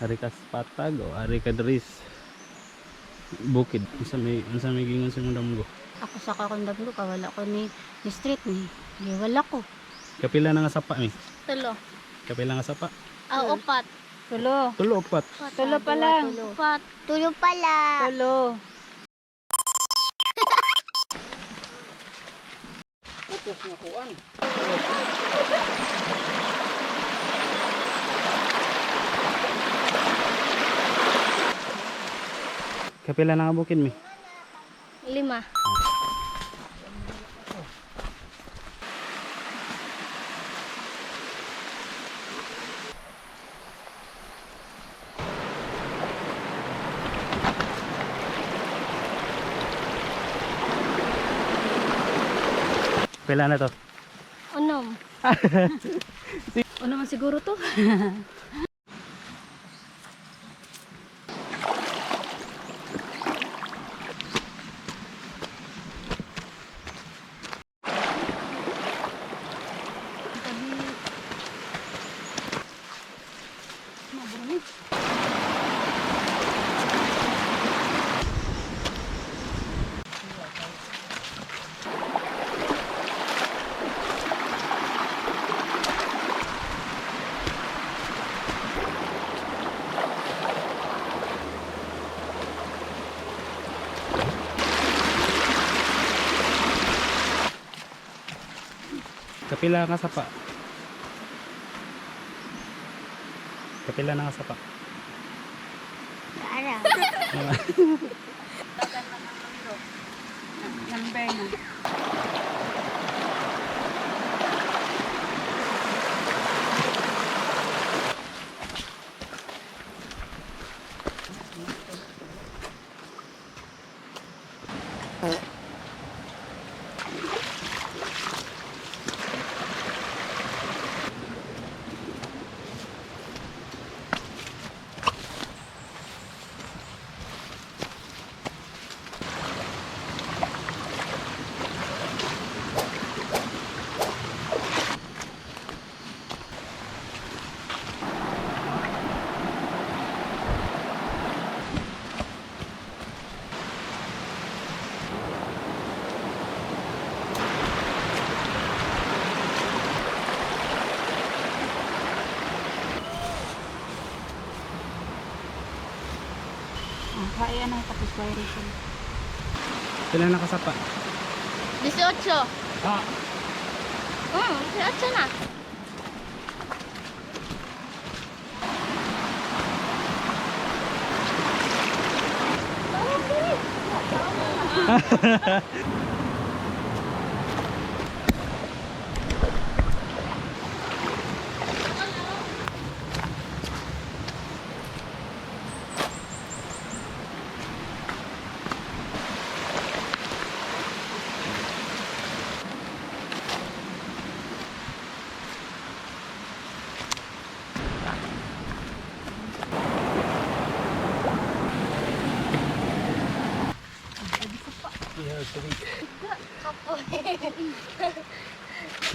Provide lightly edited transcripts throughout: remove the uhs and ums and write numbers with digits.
Ari ka patag o ari ka dris bukid unsa may gingon sa imong damgo. Ako sa kakundab ko kawala ko ni street ni. Di wala ko. Kapila na nga sapa ni? Tulo. Kapila nga sapa? Upat. Tulo. Tulo upat. Tulo pa lang. Upat. Tulo pala. Tulo. Tapos nga kuan. Kapila na nga bukid mi? 5. Kapila na to? Unom. Unom man siguro to. Kapila nga sapa? Kapila na nga sapa? Ara. Number na. Kaya na tapos viration. Kapila na kasapa? 18. Ah! 18 na.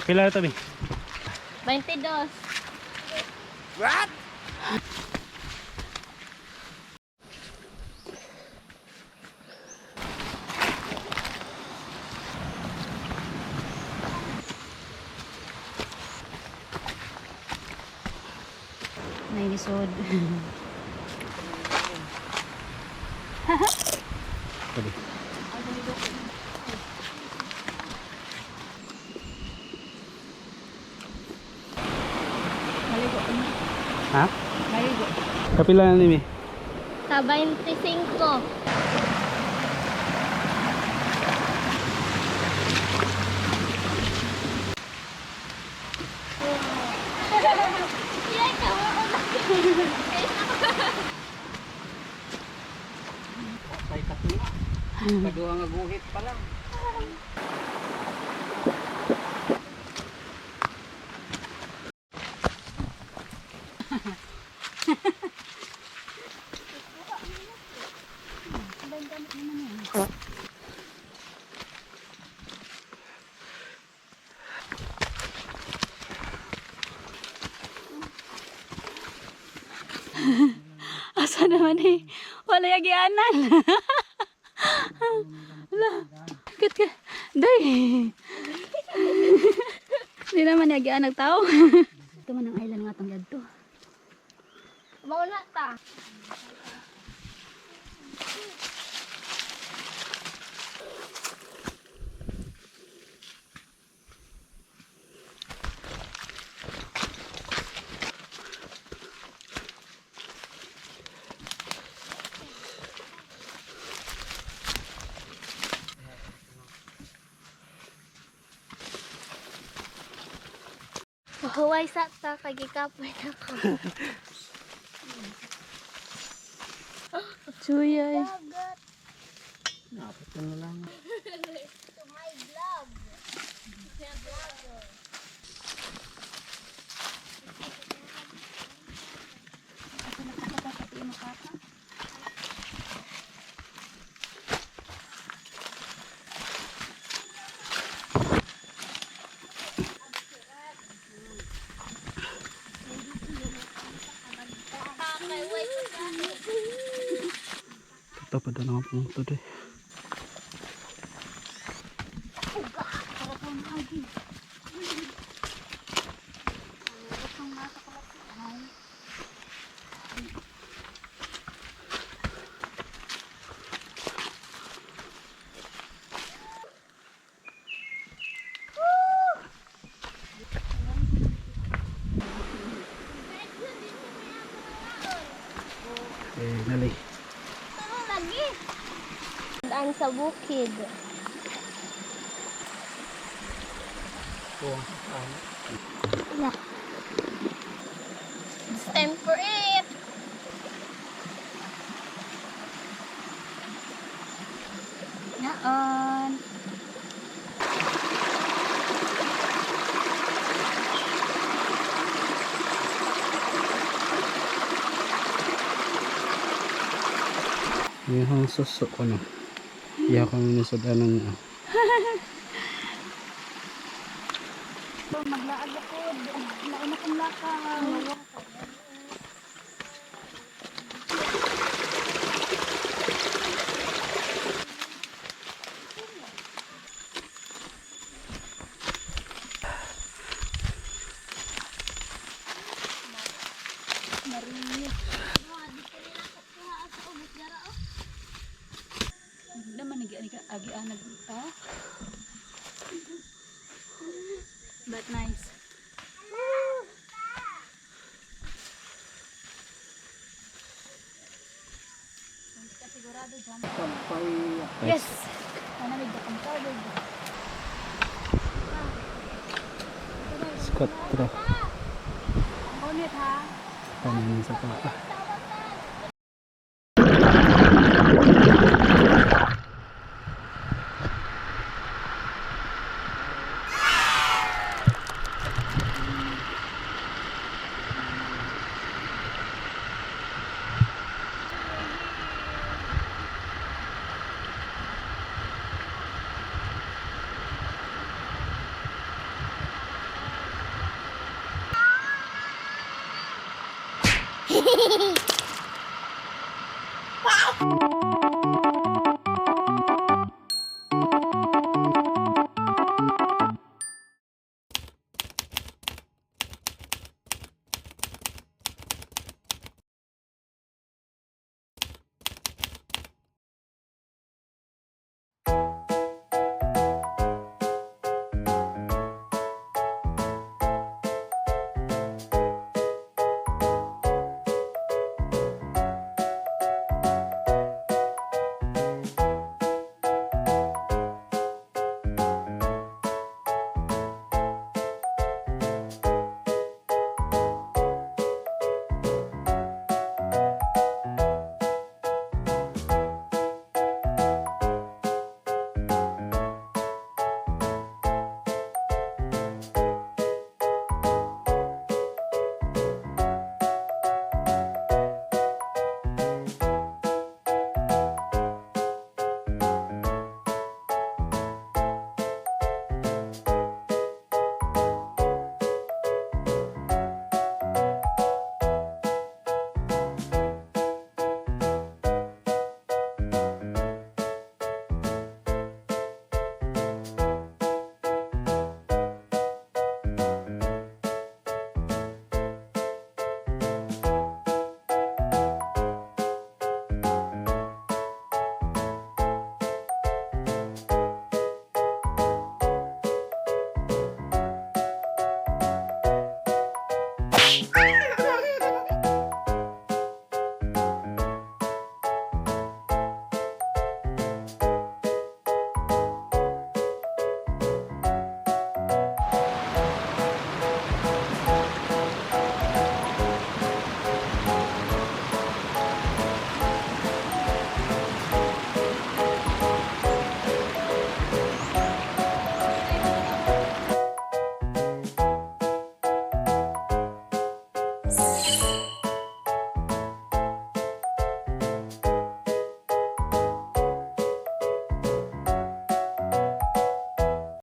Kapila na to mi? 22. What? Nailisod. Sabi. Maligo. Ha? Maligo. Kapila na ni mi? Sa 25. Patay katuna. Kaduha nga guhit pa lang. naman eh. Wala yagianan. Wala. Kat ka. Day. Di naman yagian nagtao. Ito man ang island nga itong yadto. Mauna ta. Huway sa ta kagikapoy na ko. Chuyay. Napit na lang. To my vlog. Ito pa doon ako pumunta doon. Nali. Lagi. Daan sa bukid. Yeah. It's time for it. Naon. Yung suso ko no. Iya kami nasudanan niya. Maglaag ako. Lain akong lakaw. Naman agi anag ta. But nice. Sigurado dyan. Yes. Ano may dakang tawag. Scott pro. Ngunit ha. Pamanin sa papa. Hehehe